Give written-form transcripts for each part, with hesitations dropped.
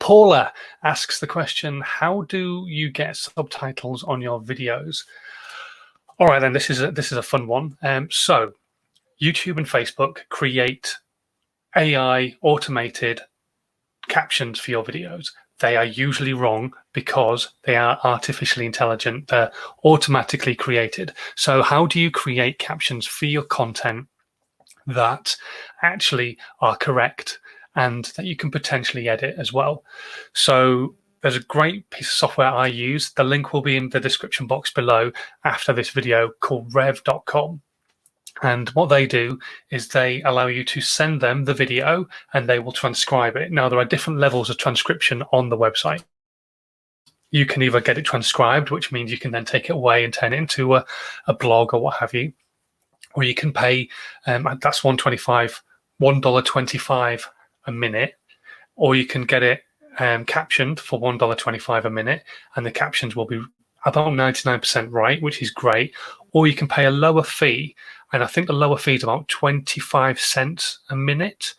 Paula asks the question, how do you get subtitles on your videos? All right, then, this is a fun one. So YouTube and Facebook create AI automated captions for your videos. They are usually wrong because they are artificially intelligent. They're automatically created. So how do you create captions for your content that actually are correct and that you can potentially edit as well? So there's a great piece of software I use. The link will be in the description box below after this video, called rev.com. And what they do is they allow you to send them the video and they will transcribe it. Now, there are different levels of transcription on the website. You can either get it transcribed, which means you can then take it away and turn it into a blog or what have you, or you can pay, that's $1.25 a minute, or you can get it captioned for $1.25 a minute, and the captions will be about 99% right, which is great. Or you can pay a lower fee, and I think the lower fee is about 25 cents a minute,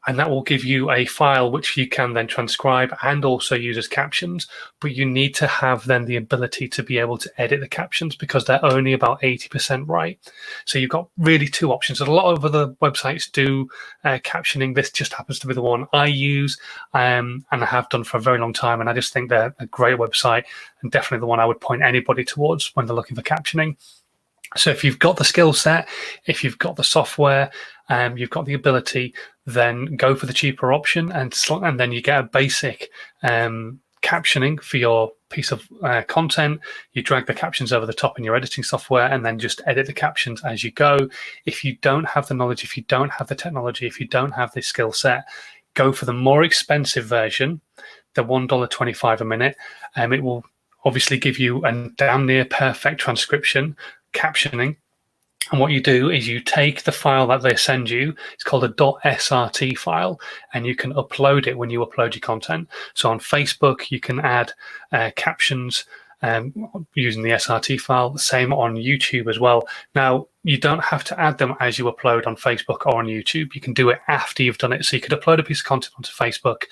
and that will give you a file which you can then transcribe and also use as captions. But you need to have then the ability to be able to edit the captions because they're only about 80% right. So you've got really two options. And a lot of other websites do captioning. This just happens to be the one I use and I have done for a very long time. And I just think they're a great website and definitely the one I would point anybody towards when they're looking for captioning. So if you've got the skill set, if you've got the software, you've got the ability, then go for the cheaper option, and then you get a basic captioning for your piece of content. You drag the captions over the top in your editing software and then just edit the captions as you go. If you don't have the knowledge, if you don't have the technology, if you don't have the skill set, go for the more expensive version, the $1.25 a minute. It will obviously give you a damn near perfect transcription, captioning. And what you do is you take the file that they send you, it's called a .srt file, and you can upload it when you upload your content. So on Facebook, you can add captions using the SRT file, same on YouTube as well. Now, you don't have to add them as you upload on Facebook or on YouTube. You can do it after you've done it. So you could upload a piece of content onto Facebook,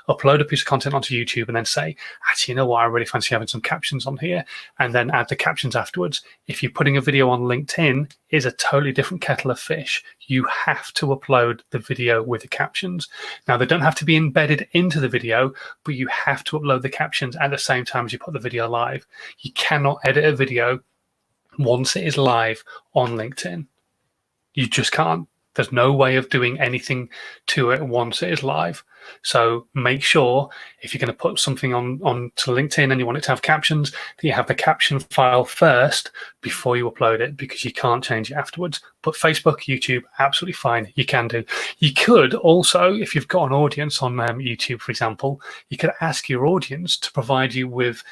upload a piece of content onto YouTube, and then say, actually, you know what, I really fancy having some captions on here, and then add the captions afterwards. If you're putting a video on LinkedIn, it's a totally different kettle of fish. You have to upload the video with the captions. Now, they don't have to be embedded into the video, but you have to upload the captions at the same time as you put the video live. You cannot edit a video once it is live on LinkedIn. You just can't. There's no way of doing anything to it once it is live. So make sure if you're going to put something on to LinkedIn and you want it to have captions, that you have the caption file first before you upload it, because you can't change it afterwards. But Facebook, YouTube, absolutely fine. You can do. You could also, if you've got an audience on YouTube, for example, you could ask your audience to provide you with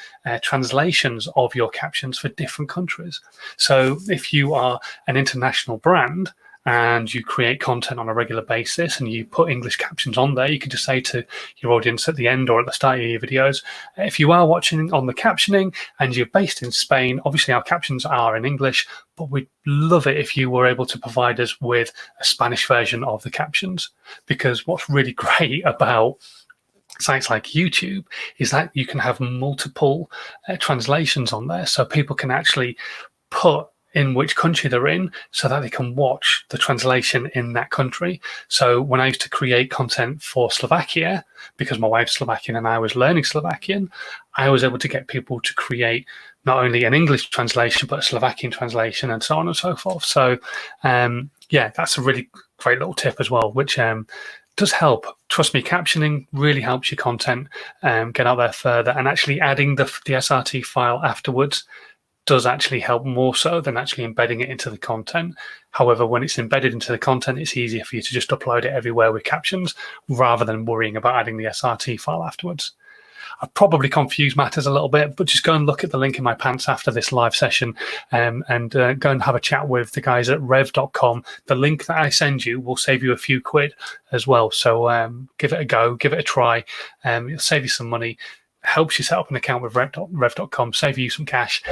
translations of your captions for different countries. So if you are an international brand, and you create content on a regular basis and you put English captions on there, you can just say to your audience at the end or at the start of your videos, if you are watching on the captioning and you're based in Spain, obviously our captions are in English, but we'd love it if you were able to provide us with a Spanish version of the captions. Because what's really great about sites like YouTube is that you can have multiple translations on there. So people can actually put in which country they're in so that they can watch the translation in that country. So when I used to create content for Slovakia, because my wife's Slovakian and I was learning Slovakian, I was able to get people to create not only an English translation, but a Slovakian translation and so on and so forth. So yeah, that's a really great little tip as well, which does help. Trust me, captioning really helps your content get out there further, and actually adding the SRT file afterwards does actually help more so than actually embedding it into the content. However, when it's embedded into the content, it's easier for you to just upload it everywhere with captions rather than worrying about adding the SRT file afterwards. I've probably confused matters a little bit, but just go and look at the link in my pants after this live session and go and have a chat with the guys at rev.com. The link that I send you will save you a few quid as well. So give it a go, give it a try. It'll save you some money. Helps you set up an account with rev.com, save you some cash.